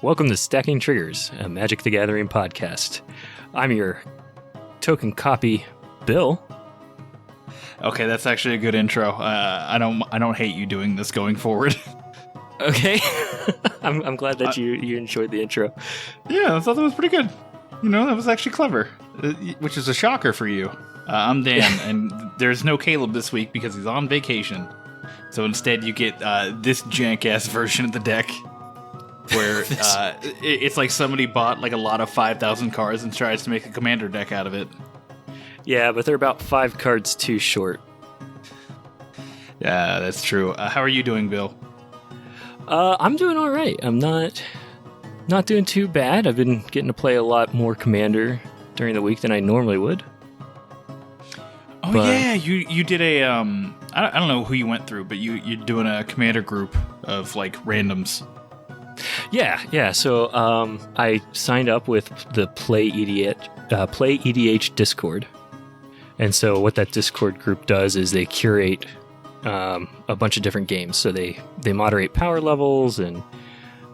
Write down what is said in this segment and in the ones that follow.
Welcome to Stacking Triggers, a Magic the Gathering podcast. I'm your token copy, Bill. Okay, that's actually a good intro. I don't hate you doing this going forward. Okay, I'm glad that you enjoyed the intro. Yeah, I thought that was pretty good. You know, that was actually clever, which is a shocker for you. I'm Dan, and there's no Caleb this week because he's on vacation. So instead, you get this jank-ass version of the deck, where it's like somebody bought like a lot of 5,000 cards and tries to make a commander deck out of it. Yeah, but they're about 5 cards too short. Yeah, that's true. How are you doing, Bill? I'm doing all right. I'm not doing too bad. I've been getting to play a lot more Commander during the week than I normally would. Oh, but, yeah, you did a I don't know who you went through, but you're doing a Commander group of like randoms. Yeah. So I signed up with the Play EDH Discord, and so what that Discord group does is they curate a bunch of different games. So they moderate power levels and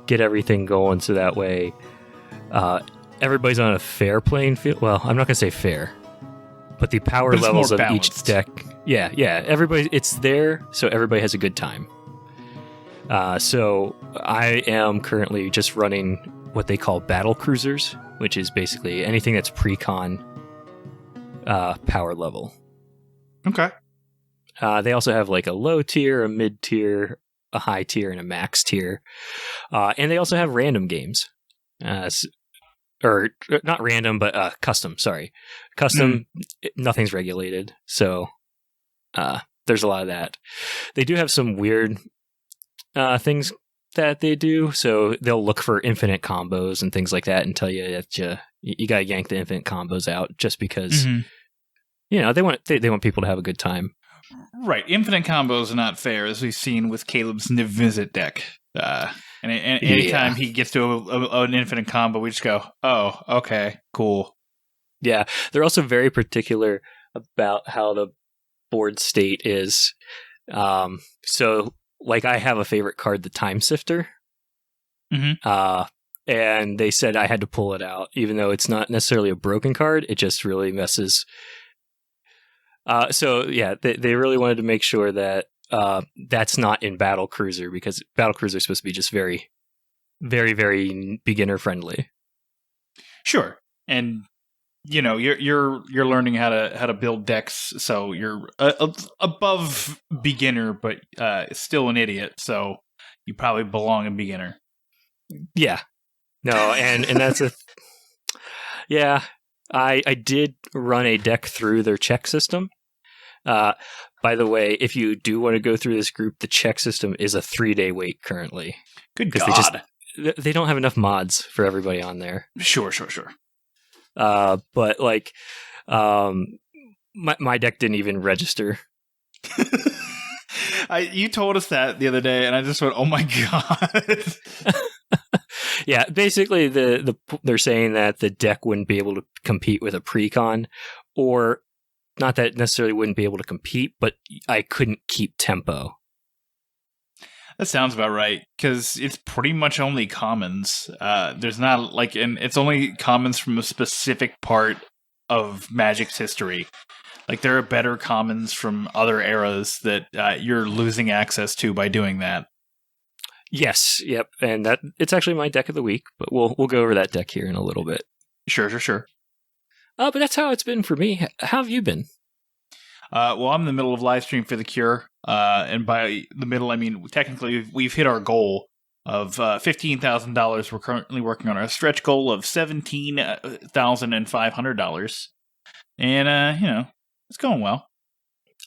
get everything going. So that way, everybody's on a fair playing field. Well, I'm not gonna say fair, but the power levels of each deck. Yeah. Everybody, it's there, so everybody has a good time. So I am currently just running what they call battle cruisers, which is basically anything that's pre-con power level. Okay. They also have like a low tier, a mid tier, a high tier, and a max tier. And they also have random games. Or not random, but custom, sorry. Custom, nothing's regulated. So there's a lot of that. They do have some weird things that they do. So they'll look for infinite combos and things like that and tell you that you got to yank the infinite combos out just because, you know, they want people to have a good time. Right. Infinite combos are not fair, as we've seen with Caleb's Niv Visit deck. And anytime he gets to an infinite combo, we just go, oh, okay, cool. Yeah. They're also very particular about how the board state is. So, like, I have a favorite card, the Time Sifter. And they said I had to pull it out, even though it's not necessarily a broken card. It just really messes. So, yeah, they really wanted to make sure that that's not in Battle Cruiser, because Battle Cruiser is supposed to be just very, very, very beginner friendly. Sure, and you know you're learning how to build decks, so you're above beginner, but still an idiot. So you probably belong in beginner. Yeah, no, and that's yeah. I did run a deck through their check system. By the way, if you do want to go through this group, the check system is a 3-day wait currently. Good God. They don't have enough mods for everybody on there. Sure. But like, my deck didn't even register. You told us that the other day, and I just went, "Oh my God!" Yeah, basically, they're saying that the deck wouldn't be able to compete with a pre-con, or not that it necessarily wouldn't be able to compete, but I couldn't keep tempo. That sounds about right, because it's pretty much only commons. There's not like, and it's only commons from a specific part of Magic's history. Like, there are better commons from other eras that you're losing access to by doing that. Yes, yep, and that it's actually my deck of the week, but we'll go over that deck here in a little bit. Sure. But that's how it's been for me. How have you been? Well, I'm in the middle of live stream for the Cure, and by the middle, I mean technically we've hit our goal of $15,000. We're currently working on our stretch goal of $17,500, and you know, it's going well.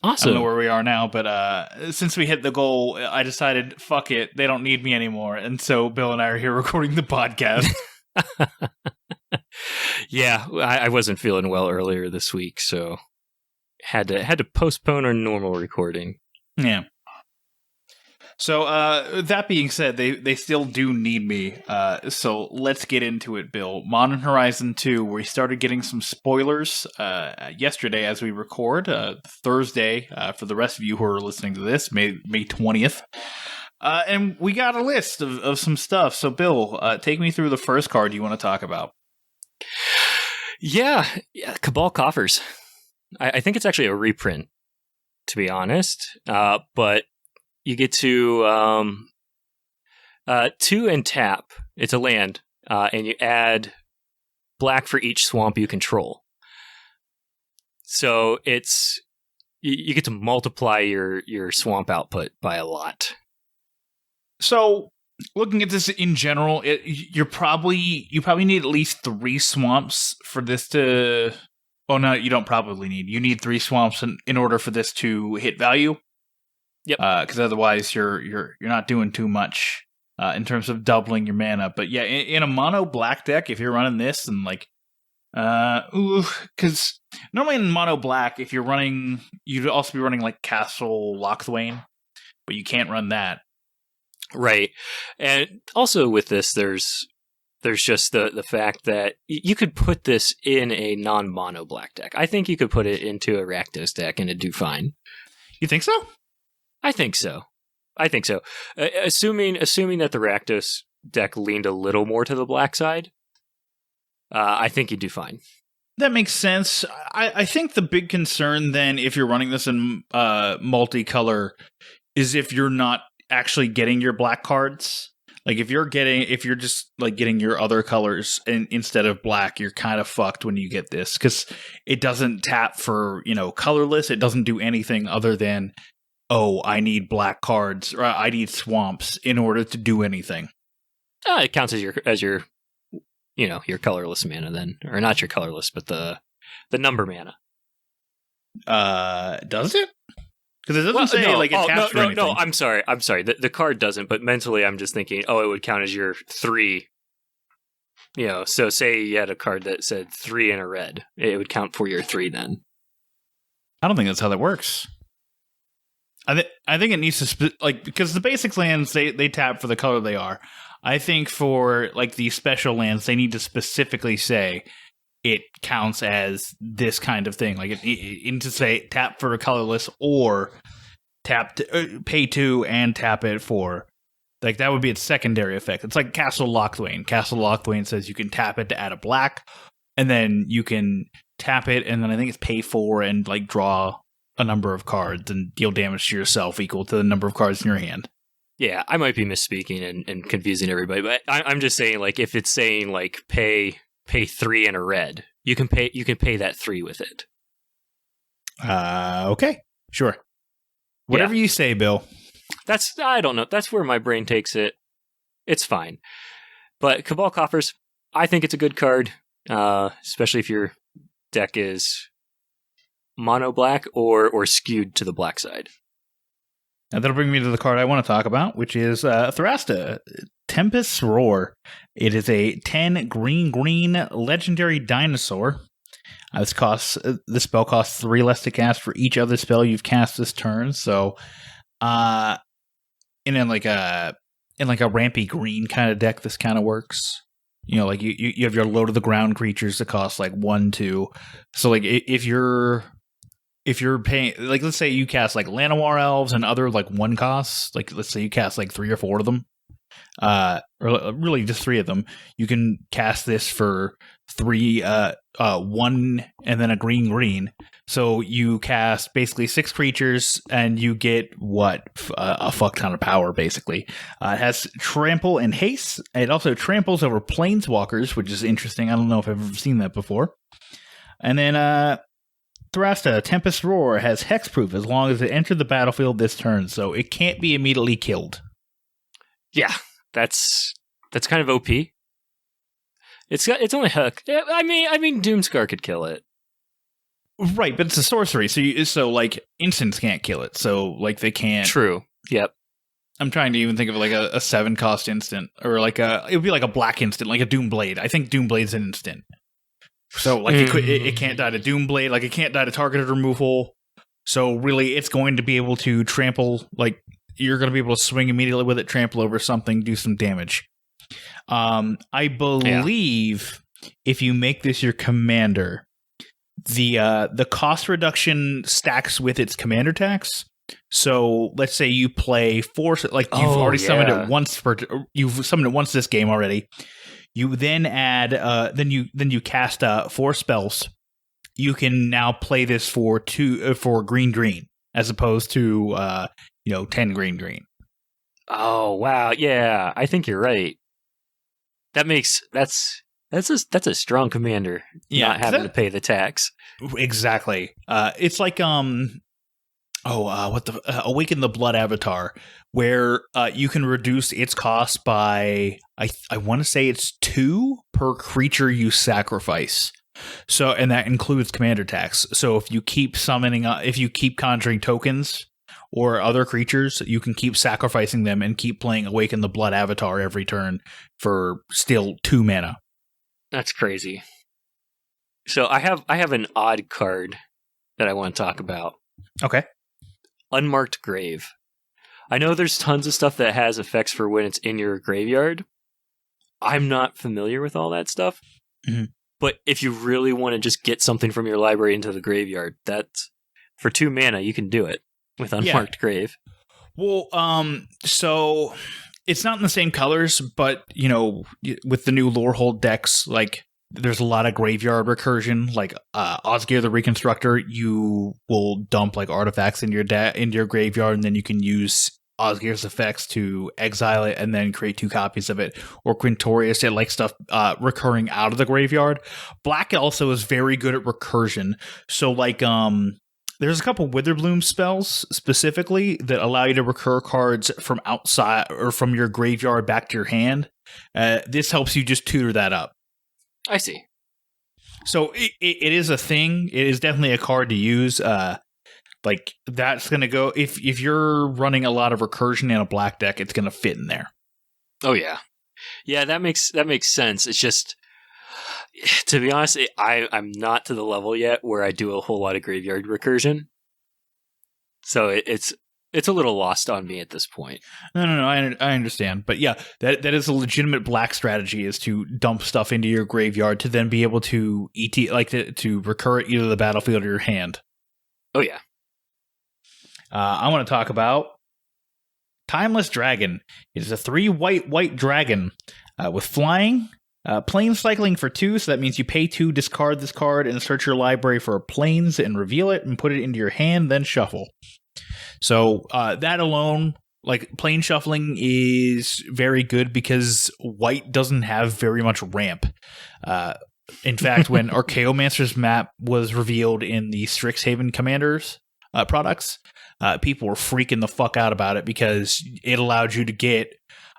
Awesome. I don't know where we are now, but since we hit the goal, I decided, fuck it, they don't need me anymore, and so Bill and I are here recording the podcast. Yeah, I wasn't feeling well earlier this week, so had to postpone our normal recording. Yeah. So that being said, they still do need me. So let's get into it, Bill. Modern Horizon 2, we started getting some spoilers yesterday as we record, Thursday, for the rest of you who are listening to this, May 20th. And we got a list of some stuff. So, Bill, take me through the first card you want to talk about. Yeah, Cabal Coffers. I think it's actually a reprint, to be honest. But you get to 2 and tap. It's a land, and you add black for each swamp you control. So it's you get to multiply your swamp output by a lot. So, looking at this in general, you probably need at least 3 swamps for this to. Oh no, you don't probably need. You need 3 swamps in order for this to hit value. Yep. Because otherwise, you're not doing too much in terms of doubling your mana. But yeah, in a mono black deck, if you're running this and like, because normally in mono black, if you're running, you'd also be running like Castle Lochthwain, but you can't run that. Right. And also with this, there's just the fact that you could put this in a non-mono black deck. I think you could put it into a Rakdos deck and it'd do fine. You think so? I think so. Assuming that the Rakdos deck leaned a little more to the black side, I think you'd do fine. That makes sense. I think the big concern then, if you're running this in multicolor, is if you're not actually getting your black cards. Like if you're just like getting your other colors instead of black, you're kind of fucked when you get this, because it doesn't tap for, colorless. It doesn't do anything other than, oh, I need black cards, or I need swamps in order to do anything. It counts as your your colorless mana then, or not your colorless, but the number mana. Does it? Because it doesn't say it taps for anything. No, I'm sorry. The card doesn't, but mentally I'm just thinking, it would count as your 3. So say you had a card that said 3 and a red, it would count for your 3 then. I don't think that's how that works. I think it needs to because the basic lands they tap for the color they are. I think for like these special lands, they need to specifically say it counts as this kind of thing. Like it needs to say tap for a colorless or pay 2 and tap it for, like that would be its secondary effect. It's like Castle Lochthwain. Castle Lochthwain says you can tap it to add a black, and then you can tap it, and then I think it's pay 4 and like draw a number of cards and deal damage to yourself equal to the number of cards in your hand. Yeah, I might be misspeaking and confusing everybody, but I'm just saying, like, if it's saying like pay 3 and a red, you can pay that 3 with it. Okay, sure. Whatever you say, Bill. I don't know. That's where my brain takes it. It's fine. But Cabal Coffers, I think it's a good card, especially if your deck is mono black or skewed to the black side. And that'll bring me to the card I want to talk about, which is Thorasta, Tempus Roar. It is a 10 green legendary dinosaur. This spell costs 3 less to cast for each other spell you've cast this turn. So, in a rampy green kind of deck, this kind of works. Like you have your low to the ground creatures that cost like 1, 2. So like if you're paying, like, let's say you cast like Llanowar elves and other like 1 costs, like let's say you cast like 3 or 4 of them, or really just 3 of them, you can cast this for 3, 1 and then a green. So you cast basically 6 creatures and you get a fuck ton of power basically. It has trample and haste. It also tramples over planeswalkers, which is interesting. I don't know if I've ever seen that before. And then Thorasta, Tempest Roar, has hexproof as long as it entered the battlefield this turn, so it can't be immediately killed. Yeah, that's kind of OP. It's only hook. I mean, Doomscar could kill it. Right, but it's a sorcery, so like instants can't kill it. So like they can't. True. Yep. I'm trying to even think of like a 7 cost instant, or like it would be like a black instant, like a Doomblade. I think Doomblade's an instant. So like it can't die to Doomblade, like it can't die to targeted removal. So really, it's going to be able to trample. Like you're going to be able to swing immediately with it, trample over something, do some damage. I believe if you make this your commander, the cost reduction stacks with its commander tax. So let's say you play 4, like you've already summoned it once you've summoned it once this game already. You then add, then you cast 4 spells. You can now play this for green, as opposed to 10 green. Oh wow, yeah, I think you're right. That's a strong commander. Yeah, not having to pay the tax. Exactly. It's like Awaken the Blood Avatar, where you can reduce its cost by I want to say it's 2 per creature you sacrifice. So, and that includes commander tax. So if you keep conjuring tokens or other creatures, you can keep sacrificing them and keep playing Awaken the Blood Avatar every turn for still 2 mana. That's crazy. So I have an odd card that I want to talk about. Okay. Unmarked Grave. I know there's tons of stuff that has effects for when it's in your graveyard. I'm not familiar with all that stuff. Mm-hmm. But if you really want to just get something from your library into the graveyard, that's for 2 mana, you can do it with Unmarked Grave. Well, so it's not in the same colors, but with the new Lorehold decks, like there's a lot of graveyard recursion. Like Osgear the Reconstructor, you will dump like artifacts in your graveyard, and then you can use Osgear's effects to exile it and then create 2 copies of it. Or Quintorius, it likes stuff recurring out of the graveyard. Black also is very good at recursion. So like there's a couple Witherbloom spells specifically that allow you to recur cards from outside or from your graveyard back to your hand. This helps you just tutor that up. I see. So it is a thing. It is definitely a card to use. Like that's going to go if you're running a lot of recursion in a black deck, it's going to fit in there. Oh yeah. Yeah, that makes sense. It's just, to be honest, I'm not to the level yet where I do a whole lot of graveyard recursion. So it's a little lost on me at this point. No, I understand. But yeah, that is a legitimate black strategy, is to dump stuff into your graveyard to then be able to to recur it either the battlefield or your hand. Oh yeah. I want to talk about Timeless Dragon. It is a 3 white dragon with flying, plane cycling for 2, so that means you pay 2, discard this card, and search your library for planes and reveal it and put it into your hand, then shuffle. So that alone, like plane shuffling, is very good because white doesn't have very much ramp. In fact, when Archaeomancer's map was revealed in the Strixhaven Commanders products, people were freaking the fuck out about it because it allowed you to get,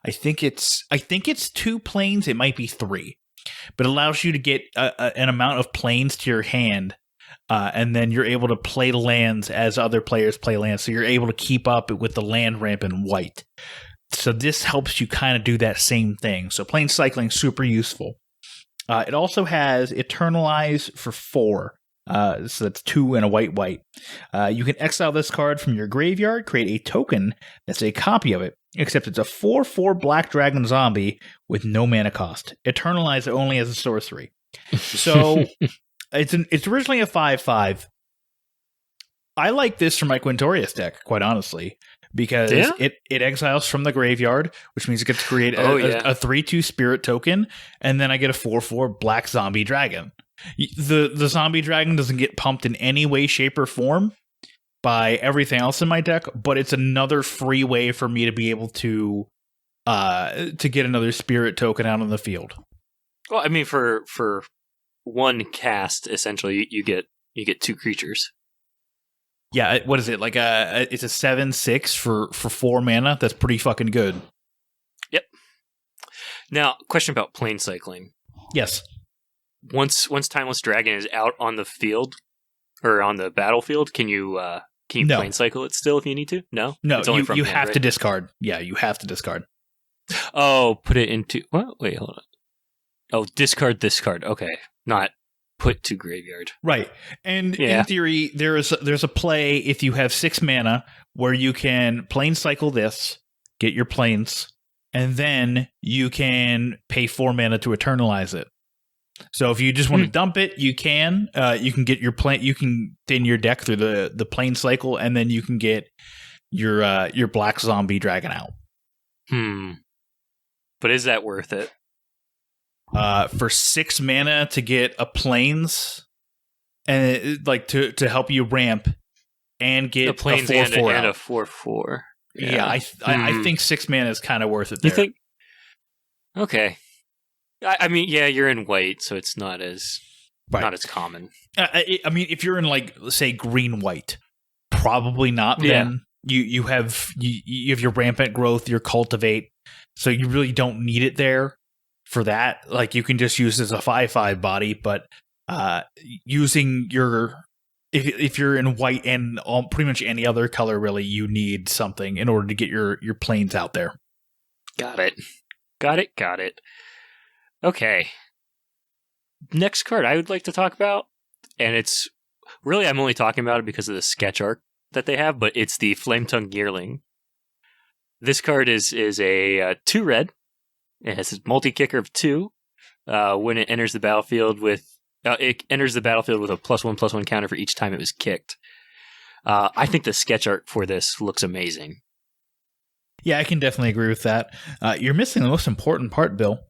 I think it's 2 planes, it might be 3, but it allows you to get an amount of planes to your hand, and then you're able to play lands as other players play lands, so you're able to keep up with the land ramp in white. So this helps you kind of do that same thing. So plane cycling, super useful. It also has Eternalize for 4. So that's 2 and a white. You can exile this card from your graveyard, create a token that's a copy of it, except it's a 4/4 black dragon zombie with no mana cost. Eternalize only as a sorcery. So it's originally a 5/5. I like this for my Quintorius deck, quite honestly, because it exiles from the graveyard, which means it gets to create a 3/2 spirit token, and then I get a 4/4 black zombie dragon. The zombie dragon doesn't get pumped in any way, shape, or form by everything else in my deck, but it's another free way for me to be able to get another spirit token out on the field. Well, I mean, for 1 cast, essentially, you get 2 creatures. Yeah, what is it? Like it's a 7/6 for 4 mana. That's pretty fucking good. Yep. Now, question about plane cycling. Yes. Once Timeless Dragon is out on the field or on the battlefield, can you plane cycle it still if you need to? No, you have to discard. Yeah, you have to discard. Oh, put it into what? Wait, hold on. Oh, discard this card. Okay, not put to graveyard. Right, and in theory, there's a play if you have 6 mana where you can plane cycle this, get your planes, and then you can pay 4 mana to eternalize it. So if you just want to dump it, you can. You can get your plane. You can thin your deck through the plane cycle, and then you can get your black zombie dragon out. But is that worth it? For 6 mana to get a plains, and to help you ramp and get The plains a 4/4 and out. a 4/4. Yeah, I think 6 mana is kind of worth it there. You think? Okay. I mean, yeah, you're in white, so it's not as common. I mean, if you're in let's say green white, probably not. Yeah. Then you have your rampant growth, your cultivate, so you really don't need it there for that. Like you can just use it as a 5/5 body, but using your if you're in white and pretty much any other color, really, you need something in order to get your planes out there. Got it. Okay. Next card I would like to talk about, and it's really I'm only talking about it because of the sketch art that they have, but it's the Flametongue Gearling. This card is a 2 red. It has a multi-kicker of 2. When it enters the battlefield with a +1/+1 counter for each time it was kicked. I think the sketch art for this looks amazing. Yeah, I can definitely agree with that. You're missing the most important part, Bill.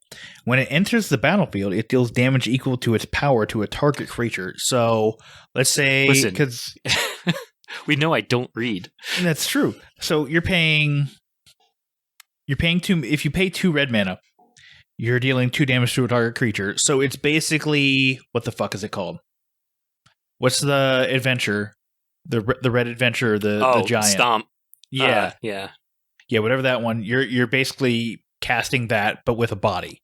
When it enters the battlefield, it deals damage equal to its power to a target creature. So, let's say... Listen, because we know I don't read. That's true. So, you're paying 2... If you pay 2 red mana, you're dealing 2 damage to a target creature. So, it's basically... What the fuck is it called? What's the adventure? The red adventure, the giant. Stomp. Yeah. Yeah, whatever that one. You're basically casting that, but with a body.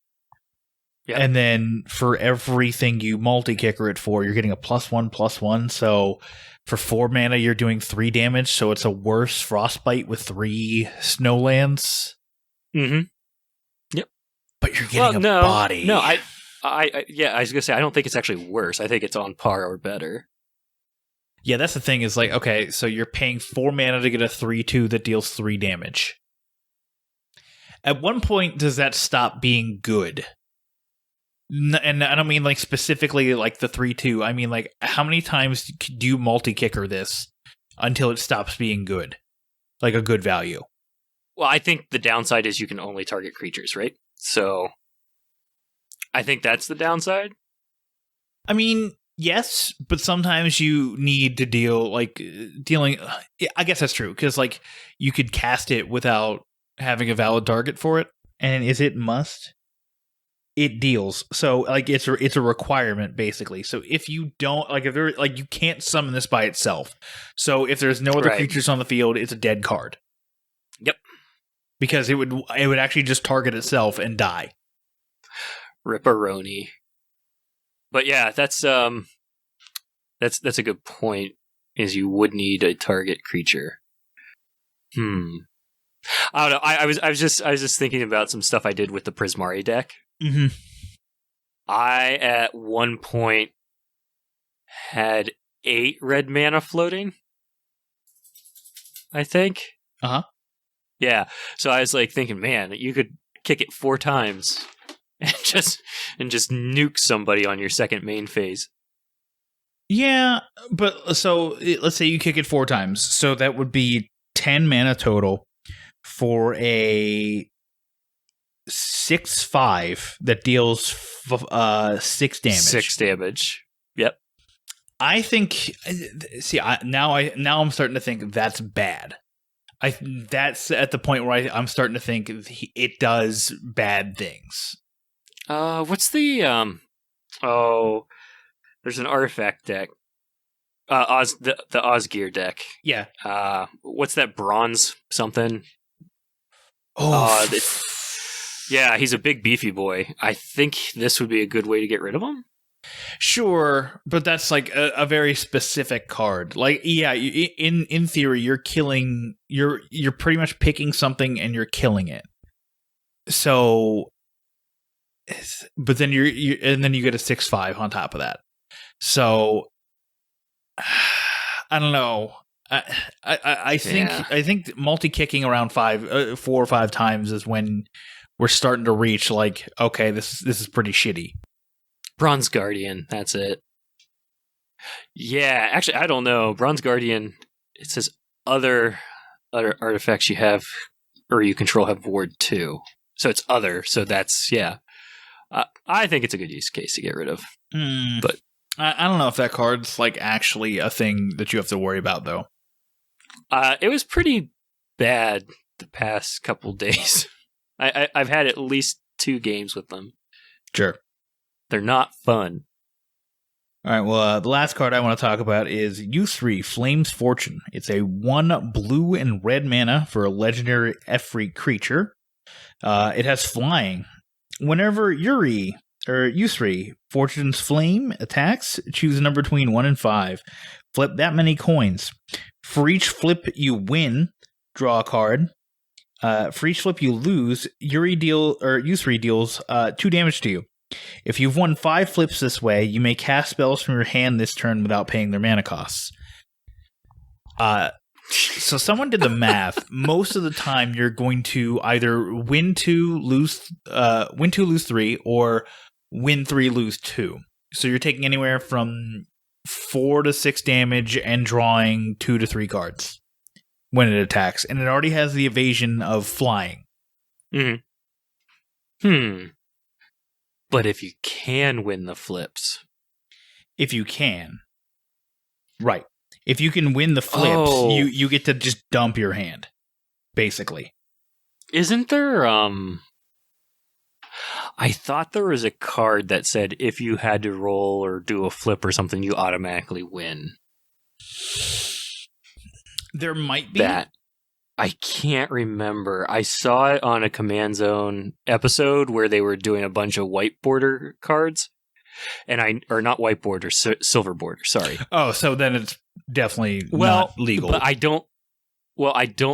Yeah. And then for everything you multi-kicker it for, you're getting a +1/+1. So for 4 mana, you're doing 3 damage. So it's a worse frostbite with 3 snowlands. Mm-hmm. Yep. But you're getting a body. No, I was gonna say I don't think it's actually worse. I think it's on par or better. Yeah, that's the thing is okay, so you're paying 4 mana to get a 3/2 that deals 3 damage. At one point, does that stop being good? And I don't mean specifically the 3/2. I mean how many times do you multi-kicker this until it stops being good? Like a good value. Well, I think the downside is you can only target creatures, right? So I think that's the downside. I mean, yes, but sometimes you need to dealing. I guess that's true because you could cast it without having a valid target for it. And is it must? It deals. So it's a requirement basically. So if you don't if there you can't summon this by itself. So if there's no other creatures on the field, it's a dead card. Yep. Because it would actually just target itself and die. Ripperoni. But yeah, that's a good point. Is you would need a target creature. I don't know. I was just thinking about some stuff I did with the Prismari deck. Mm-hmm. I at one point had 8 red mana floating. I think. Yeah. So I was thinking, man, you could kick it 4 times and just nuke somebody on your second main phase. Yeah, but so let's say you kick it 4 times. So that would be 10 mana total for a 6/5 that deals 6 damage. 6 damage. Yep. I think. See, now I'm starting to think that's bad. That's at the point where I'm starting to think it does bad things. What's the there's an artifact deck. The Osgear deck. Yeah. What's that bronze something? Oh. Yeah, he's a big beefy boy. I think this would be a good way to get rid of him. Sure, but that's a very specific card. In theory, you're killing. You're pretty much picking something and you're killing it. So, but then and then you get a 6/5 on top of that. So, I don't know. I think multi-kicking around 4 or 5 times is when we're starting to reach okay, this is pretty shitty. Bronze Guardian, that's it. Yeah, actually, I don't know. Bronze Guardian, it says other other artifacts you have or you control have ward 2. So it's other. So that's, yeah. I think it's a good use case to get rid of. But I don't know if that card's like actually a thing that you have to worry about, though. It was pretty bad the past couple days. I've had at least 2 games with them. Sure. They're not fun. All right, well, the last card I want to talk about is U3, Flame's Fortune. It's a 1 blue and red mana for a legendary F-free creature. It has flying. Whenever U3, Fortune's Flame attacks, choose a number between 1 and 5. Flip that many coins. For each flip you win, draw a card. For each flip you lose, U3 deals 2 damage to you. If you've won 5 flips this way, you may cast spells from your hand this turn without paying their mana costs. So someone did the math. Most of the time, you're going to either win 2, lose 3, or win 3, lose 2. So you're taking anywhere from 4 to 6 damage and drawing 2 to 3 cards when it attacks, and it already has the evasion of flying. But if you can win the flips. If you can. Right. If you can win the flips, you get to just dump your hand, basically. Isn't there, I thought there was a card that said if you had to roll or do a flip or something, you automatically win. There might be. That. I can't remember. I saw it on a Command Zone episode where they were doing a bunch of white border cards. Or not white border, silver border, sorry. Oh, so then it's definitely not legal. But I don't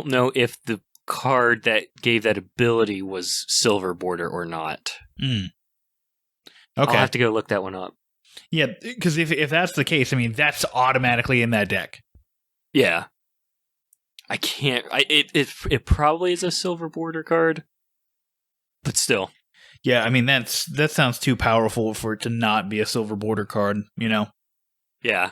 know if the card that gave that ability was silver border or not. Okay. I'll have to go look that one up. Yeah, because if that's the case, I mean, that's automatically in that deck. Yeah. I can't... It probably is a silver border card, but still. Yeah, I mean, that sounds too powerful for it to not be a silver border card, you know? Yeah.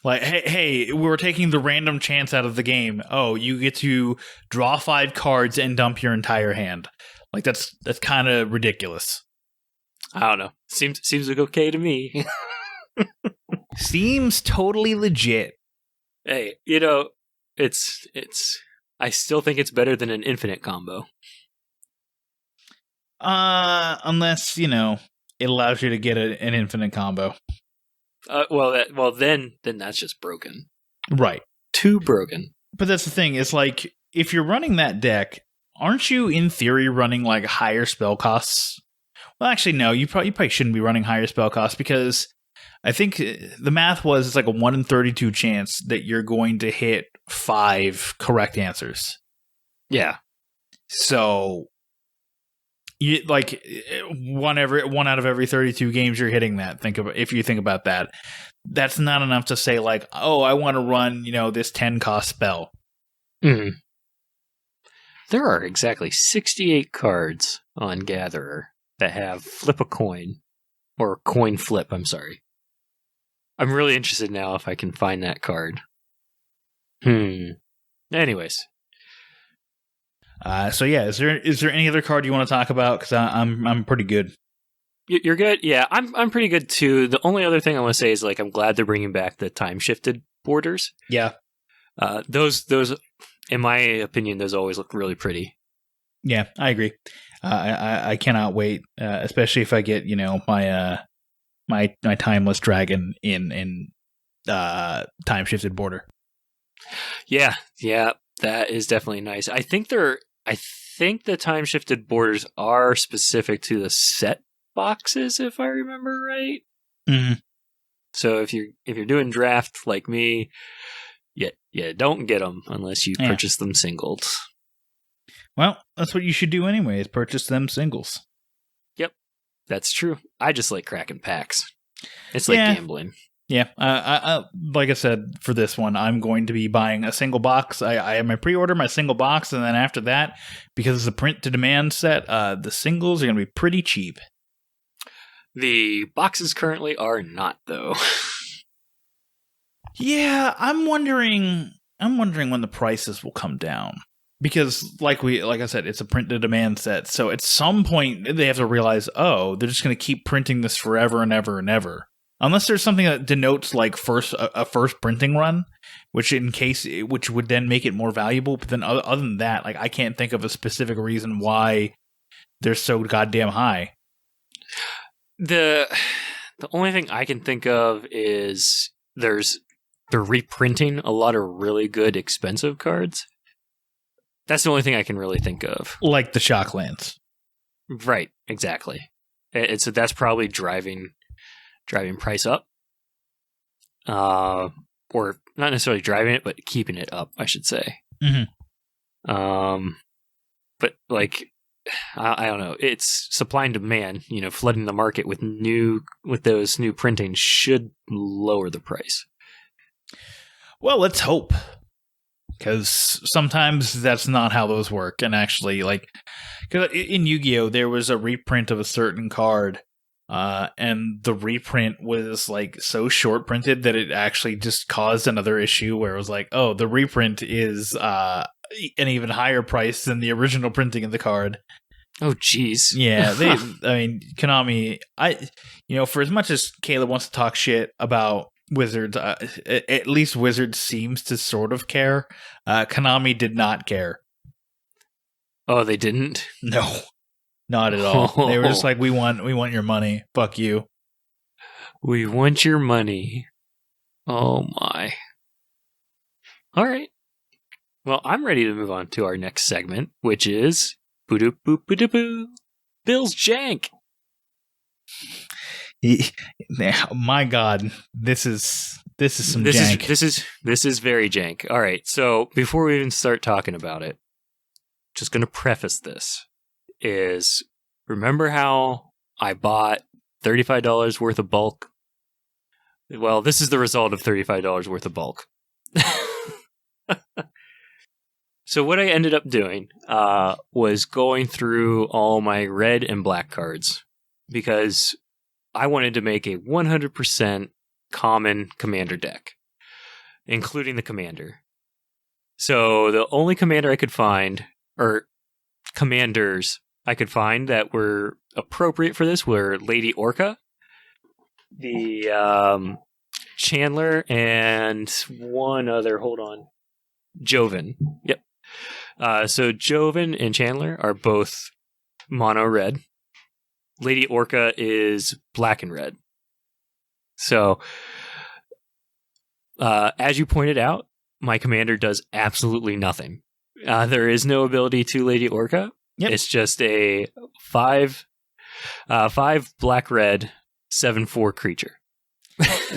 Like, hey, we're taking the random chance out of the game. Oh, you get to draw 5 cards and dump your entire hand. Like, that's kind of ridiculous. I don't know. Seems like okay to me. Seems totally legit. Hey, it's I still think it's better than an infinite combo. Unless, it allows you to get an infinite combo. Then that's just broken. Right. Too broken. But that's the thing. It's like, if you're running that deck, aren't you, in theory, running, like, higher spell costs? Well, actually, no. You probably shouldn't be running higher spell costs, because I think the math was it's like a 1 in 32 chance that you're going to hit 5 correct answers. Yeah. So... one out of every 32 games you're hitting that. If you think about that, that's not enough to say like, oh, I want to run, this 10 cost spell. Mm-hmm. There are exactly 68 cards on Gatherer that have flip a coin or coin flip. I'm sorry. I'm really interested now if I can find that card. Anyways. So yeah, is there any other card you want to talk about? Because I'm pretty good. You're good. Yeah, I'm pretty good too. The only other thing I want to say is like I'm glad they're bringing back the time shifted borders. Yeah. Those in my opinion, those always look really pretty. Yeah, I agree. I cannot wait, especially if I get my timeless dragon in time shifted border. Yeah, that is definitely nice. I think the time shifted borders are specific to the set boxes, if I remember right. Mm-hmm. So if you're doing draft like me, don't get them unless you purchase them singled. Well, that's what you should do anyway, is purchase them singles. Yep, that's true. I just like cracking packs. It's like gambling. Yeah, like I said, for this one, I'm going to be buying a single box. I have my pre-order, my single box, and then after that, because it's a print-to-demand set, the singles are going to be pretty cheap. The boxes currently are not, though. Yeah, I'm wondering I'm wondering when the prices will come down. Because, like I said, it's a print-to-demand set. So at some point, they have to realize, they're just going to keep printing this forever and ever and ever. Unless there's something that denotes like a first printing run, which would then make it more valuable. But then other than that, like I can't think of a specific reason why they're so goddamn high. The only thing I can think of is they're reprinting a lot of really good expensive cards. That's the only thing I can really think of. Like the Shocklands. Right, exactly. So that's probably driving price up. Or not necessarily driving it, but keeping it up, I should say. Mm-hmm. But like, I don't know. It's supply and demand, flooding the market with those new printings should lower the price. Well, let's hope. Because sometimes that's not how those work. And actually, like, cause in Yu-Gi-Oh, there was a reprint of a certain card, and the reprint was like so short printed that it actually just caused another issue where it was like, oh, the reprint is an even higher price than the original printing of the card. Oh, jeez. Yeah, Konami, for as much as Caleb wants to talk shit about Wizards, at least Wizards seems to sort of care. Konami did not care. Oh, they didn't? No, not at all. They were just like, we want your money. Fuck you. We want your money. Oh my. All right. Well, I'm ready to move on to our next segment, which is Boo-doo boo boo boo Bill's Jank. My God, this is some jank. This is very jank. All right, so before we even start talking about it, just going to preface this is remember how I bought $35 worth of bulk? Well, this is the result of $35 worth of bulk. So what I ended up doing was going through all my red and black cards because I wanted to make a 100% common commander deck, including the commander. So the only commander I could find, or commanders I could find that were appropriate for this were Lady Orca, the Chandler, and one other, Joven. Yep. So Joven and Chandler are both mono red. Lady Orca is black and red. So, as you pointed out, my commander does absolutely nothing. There is no ability to Lady Orca. Yep. It's just a 5 black-red 7/4 creature.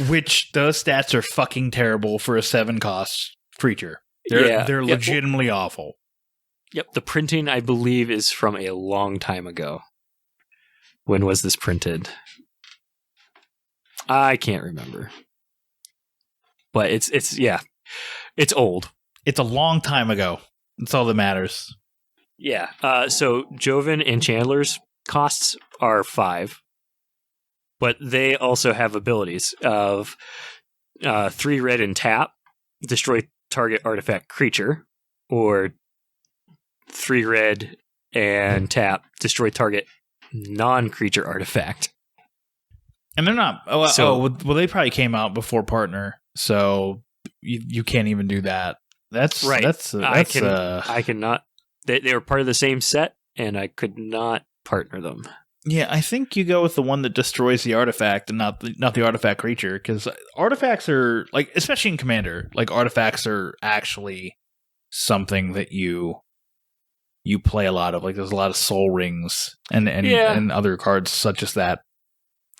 Which those stats are fucking terrible for a 7-cost creature. They're legitimately awful. Yep, the printing, I believe, is from a long time ago. When was this printed? I can't remember. But it's old. It's a long time ago. That's all that matters. Yeah. So Joven and Chandler's costs are 5. But they also have abilities of 3 red and tap, destroy target artifact creature, or 3 red and tap, destroy target non-creature artifact. And they're not. They probably came out before Partner, so you can't even do that. That's right. I cannot. They were part of the same set, and I could not partner them. Yeah, I think you go with the one that destroys the artifact and not the artifact creature, because artifacts are like, especially in Commander, like artifacts are actually something that you play a lot of. Like there's a lot of Soul Rings and other cards such as that.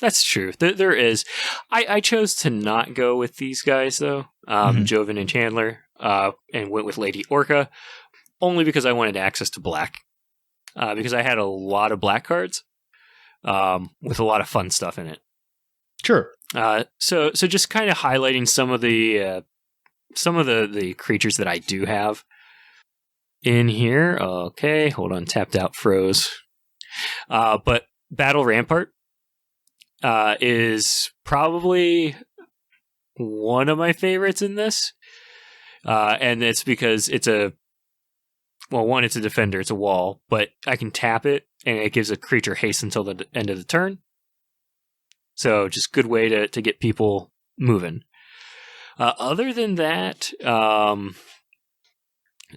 That's true. There is. I chose to not go with these guys though, Joven and Chandler, and went with Lady Orca, only because I wanted access to black, because I had a lot of black cards. With a lot of fun stuff in it. Sure. So just kind of highlighting some of the creatures that I do have in here. Okay, hold on. Tapped out, froze. But Battle Rampart is probably one of my favorites in this. And it's because it's one, it's a defender, it's a wall, but I can tap it, and it gives a creature haste until the end of the turn. So just good way to get people moving. Other than that,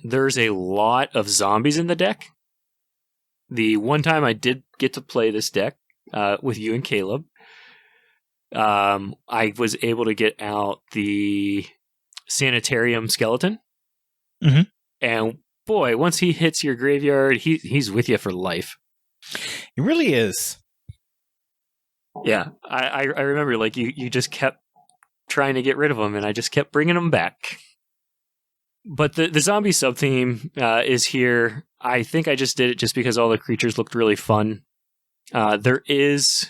there's a lot of zombies in the deck. The one time I did get to play this deck with you and Caleb, I was able to get out the Sanitarium Skeleton. Mm-hmm. And boy, once he hits your graveyard, he's with you for life. He really is. Yeah, I remember, like, you just kept trying to get rid of him, and I just kept bringing him back. But the zombie sub-theme is here. I think I just did it just because all the creatures looked really fun. There is...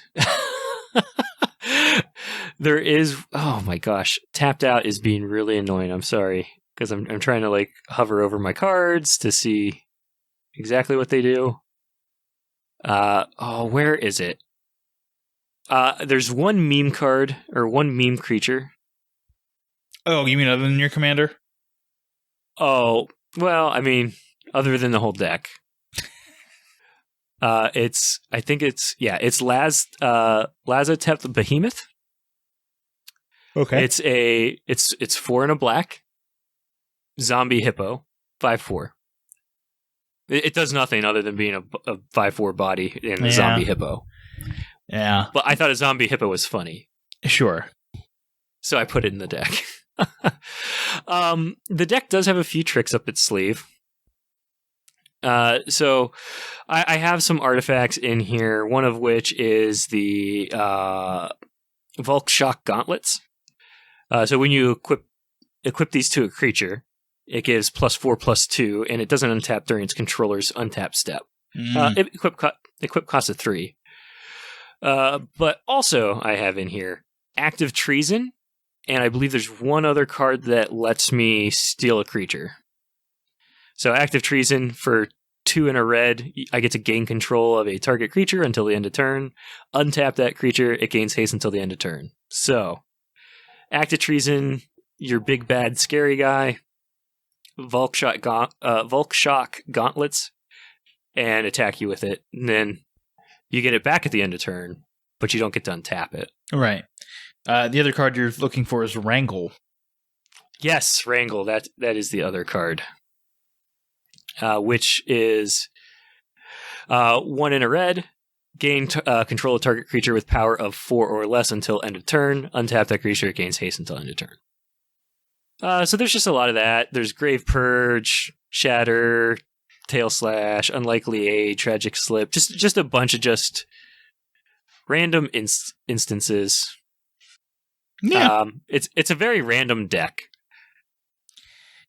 oh my gosh, tapped out is being really annoying. I'm sorry, because I'm trying to, like, hover over my cards to see exactly what they do. Where is it? There's one meme card, or one meme creature. Oh, you mean other than your commander? Oh, well, I mean, other than the whole deck. It's Lazotep the Behemoth. Okay. It's 4 and a black. Zombie Hippo, 5/4. It does nothing other than being a 5/4 body in a zombie hippo. Yeah. But I thought a zombie hippo was funny. Sure. So I put it in the deck. The deck does have a few tricks up its sleeve. So I have some artifacts in here, one of which is the Volkshock Gauntlets. So when you equip these to a creature, it gives +4/+2, and it doesn't untap during its controller's untap step. Equip costs a 3. But also I have in here Active Treason, and I believe there's one other card that lets me steal a creature. So Active Treason, for 2 and a red, I get to gain control of a target creature until the end of turn. Untap that creature, it gains haste until the end of turn. So, Active Treason, your big bad scary guy, Volkshock Gauntlets, and attack you with it. And then you get it back at the end of turn, but you don't get to untap it. Right. The other card you're looking for is Wrangle. Yes, Wrangle. That is the other card. Which is 1 in a red. Gain control of target creature with power of 4 or less until end of turn. Untap that creature, it gains haste until end of turn. So there's just a lot of that. There's Grave Purge, Shatter, Tail Slash, Unlikely Aid, Tragic Slip. Just a bunch of just random instances. Yeah. It's a very random deck.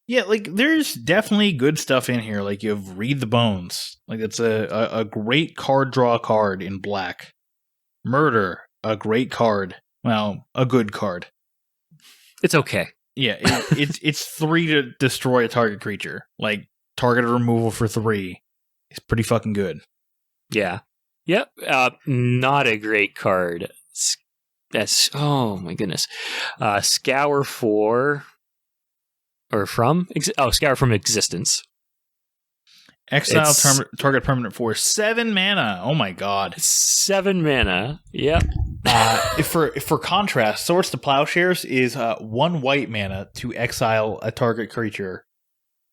Yeah, like, there's definitely good stuff in here. Like, you have Read the Bones. Like, it's a great card draw card in black. Murder, a great card. Well, a good card. It's okay. Yeah, it's 3 to destroy a target creature. Like, targeted removal for 3. It's pretty fucking good. Yeah. Yep. Not a great card. That's, oh my goodness. Scour for... Or from? Scour from Existence. Exile target permanent for 7 mana. Oh my god. 7 mana. Yep. For contrast, Swords to Plowshares is 1 white mana to exile a target creature.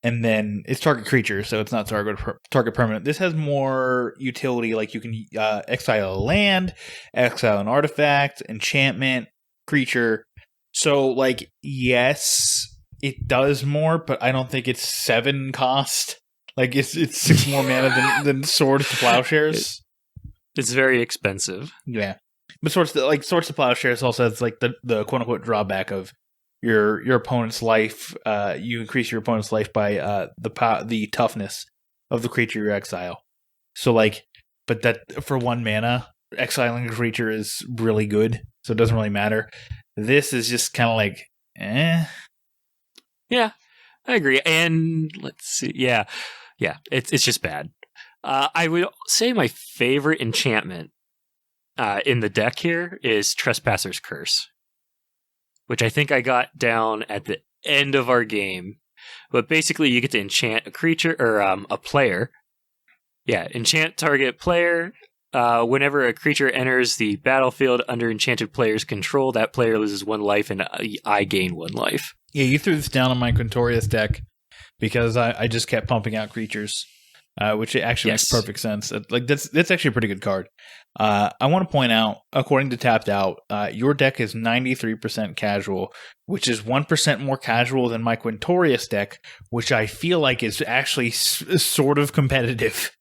And then it's target creature, so it's not target permanent. This has more utility, like you can exile a land, exile an artifact, enchantment, creature. So, like, yes, it does more, but I don't think it's 7 cost. Like, it's 6 more mana than Swords to Plowshares. It's very expensive. Yeah. But Swords to Plowshares also has, like, the quote-unquote drawback of your opponent's life. You increase your opponent's life by the toughness of the creature you exile. So, like, but that for 1 mana, exiling a creature is really good, so it doesn't really matter. This is just kind of like, eh. Yeah, I agree. And let's see. Yeah, it's just bad. I would say my favorite enchantment in the deck here is Trespasser's Curse, which I think I got down at the end of our game but basically you get to enchant a creature or a player. Yeah, enchant target player. Whenever a creature enters the battlefield under enchanted player's control, that player loses 1 life and I gain 1 life. Yeah, you threw this down on my Quintorius deck because I just kept pumping out creatures, which actually makes perfect sense. That's actually a pretty good card. I want to point out, according to Tapped Out, your deck is 93% casual, which is 1% more casual than my Quintorius deck, which I feel like is actually sort of competitive.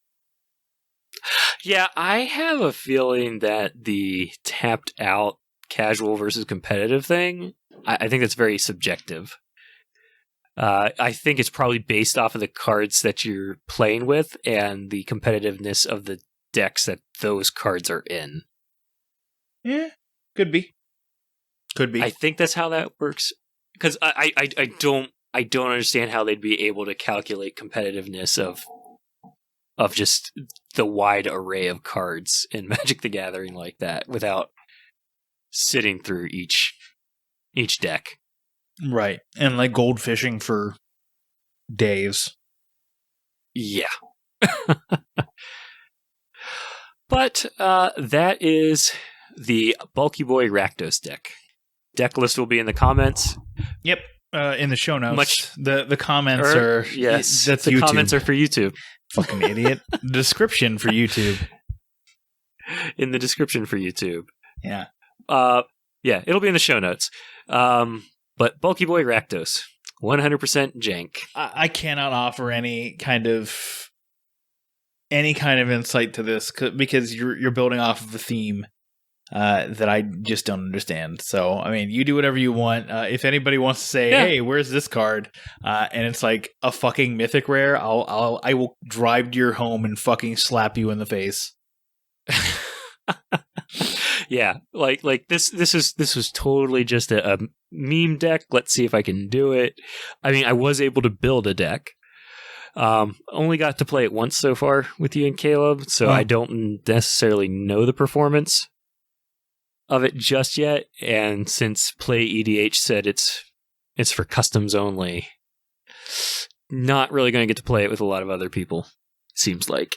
Yeah, I have a feeling that the Tapped Out casual versus competitive thing, I think that's very subjective. I think it's probably based off of the cards that you're playing with and the competitiveness of the decks that those cards are in. Yeah, could be. I think that's how that works. Because I don't understand how they'd be able to calculate competitiveness of just the wide array of cards in Magic the Gathering like that without sitting through each deck. Right. And like gold fishing for days. Yeah. But that is the Bulky Boy Rakdos deck. Deck list will be in the comments. Yep. In the show notes. The comments are... Yes. That's the YouTube. Comments are for YouTube. Fucking idiot. Description for YouTube. In the description for YouTube. Yeah. Yeah, it'll be in the show notes. But Bulky Boy Rakdos, 100% jank. I cannot offer any kind of insight to this because you're building off of a theme that I just don't understand. So, I mean, you do whatever you want. If anybody wants to say, "Hey, where's this card?" And it's like a fucking mythic rare, I will drive to your home and fucking slap you in the face. Yeah, like this was totally just a meme deck. Let's see if I can do it. I mean, I was able to build a deck. Only got to play it once so far with you and Caleb, so I don't necessarily know the performance of it just yet. And since Play EDH said it's for customs only, not really going to get to play it with a lot of other people, seems like.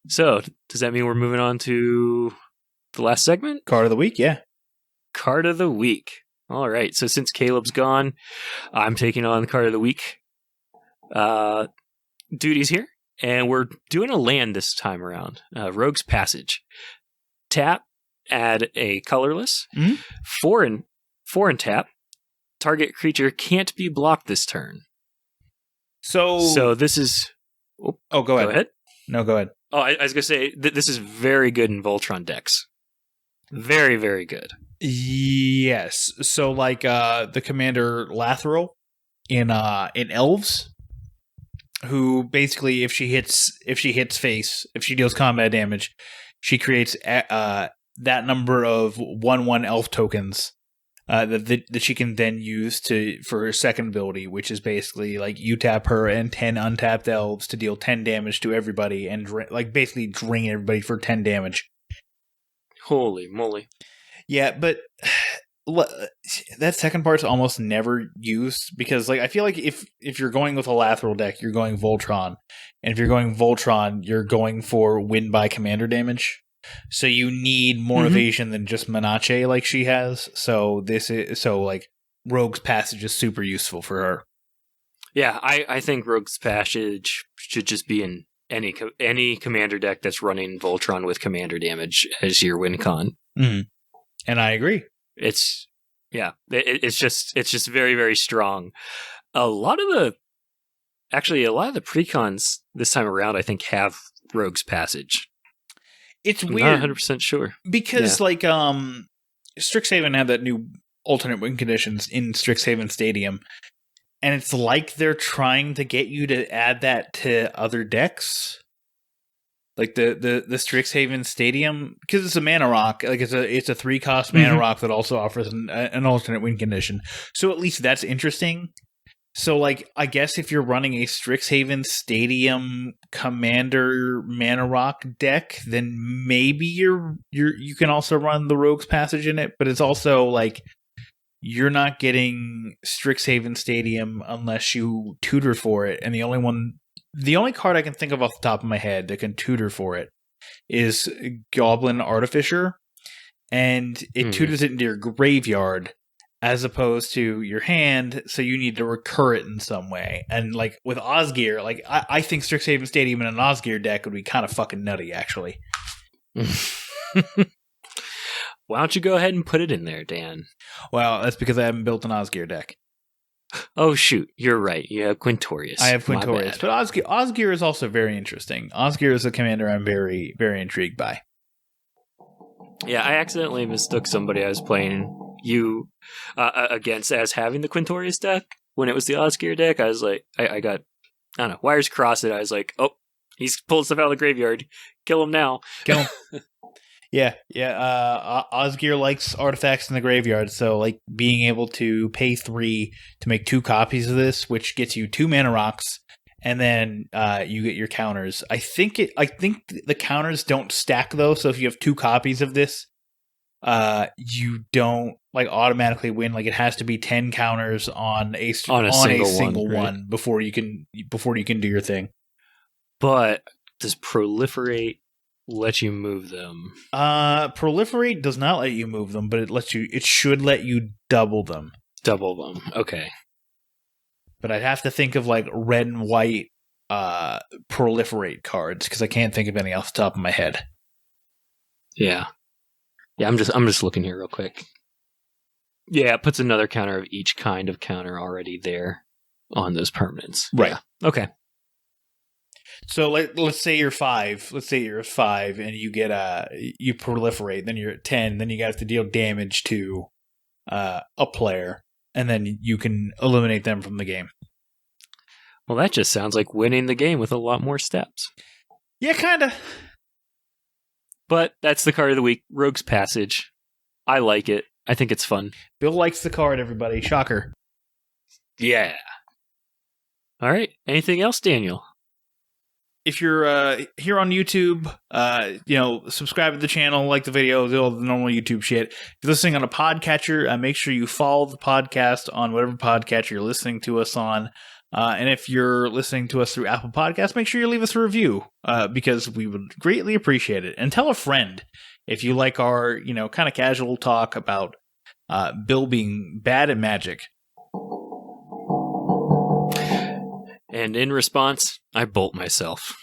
So, does that mean we're moving on to the last segment? Card of the week, yeah. Card of the week. All right. So since Caleb's gone, I'm taking on the card of the week duties here, and we're doing a land this time around. Rogue's Passage. Tap, add a colorless. Mm-hmm. Foreign tap. Target creature can't be blocked this turn. So this is... Oh, go ahead. No, go ahead. Oh, I was going to say, this is very good in Voltron decks. Very, very good. Yes. So, like the commander Lathril in Elves, who basically, if she hits face, if she deals combat damage, she creates that number of 1/1 elf tokens that she can then use for her second ability, which is basically like you tap her and 10 untapped elves to deal 10 damage to everybody and basically drain everybody for 10 damage. Holy moly. Yeah, but that second part's almost never used because I feel like if you're going with a Lathril deck, you're going Voltron. And if you're going Voltron, you're going for win by commander damage. So you need more evasion than just Menache like she has. So Rogue's Passage is super useful for her. Yeah, I think Rogue's Passage should just be in any commander deck that's running Voltron with commander damage as your win con. Mm-hmm. And I agree. It's just very, very strong. A lot of the precons this time around, I think, have Rogue's Passage. It's I'm weird. Not 100% sure. Because, Strixhaven had that new alternate win conditions in Strixhaven Stadium. And it's like they're trying to get you to add that to other decks. Like the Strixhaven Stadium, because it's a mana rock. Like it's a 3-cost mana rock that also offers an alternate win condition. So at least that's interesting. So, I guess if you're running a Strixhaven Stadium Commander Mana Rock deck, then maybe you can also run the Rogue's Passage in it. But it's also you're not getting Strixhaven Stadium unless you tutor for it. And the only card I can think of off the top of my head that can tutor for it is Goblin Artificer. And it tutors it into your graveyard as opposed to your hand, so you need to recur it in some way. And like with Osgear, like I think Strixhaven Stadium in an Osgear deck would be kind of fucking nutty, actually. Why don't you go ahead and put it in there, Dan? Well, that's because I haven't built an Osgear deck. Oh, shoot. You're right. You have Quintorius. I have Quintorius. But Osgear is also very interesting. Osgear is a commander I'm very, very intrigued by. Yeah, I accidentally mistook somebody I was playing against as having the Quintorius deck. When it was the Osgear deck, I was like, I got, I don't know, wires crossed it. I was like, oh, he's pulling stuff out of the graveyard. Kill him now. Kill him. Yeah. Osgear likes artifacts in the graveyard, so like being able to pay 3 to make 2 copies of this, which gets you 2 mana rocks, and then you get your counters. I think the counters don't stack though, so if you have 2 copies of this, you don't like automatically win. Like it has to be 10 counters on a single one before you can do your thing. But does Proliferate let you move them? Proliferate does not let you move them, but it should let you double them. Okay. But I'd have to think of like red and white Proliferate cards because I can't think of any off the top of my head. Yeah, I'm just looking here real quick. Yeah, it puts another counter of each kind of counter already there on those permanents. Right. Yeah. Okay. So let's say you're 5. Let's say you're 5 and you get you proliferate. Then you're at 10. Then you have to deal damage to a player, and then you can eliminate them from the game. Well, that just sounds like winning the game with a lot more steps. Yeah, kind of. But that's the card of the week, Rogue's Passage. I like it. I think it's fun. Bill likes the card, everybody. Shocker. Yeah. All right. Anything else, Daniel? If you're here on YouTube, subscribe to the channel, like the video, do all the normal YouTube shit. If you're listening on a podcatcher, make sure you follow the podcast on whatever podcatcher you're listening to us on. And if you're listening to us through Apple Podcasts, make sure you leave us a review because we would greatly appreciate it. And tell a friend if you like our, kind of casual talk about Bill being bad at Magic. And in response, I bolt myself.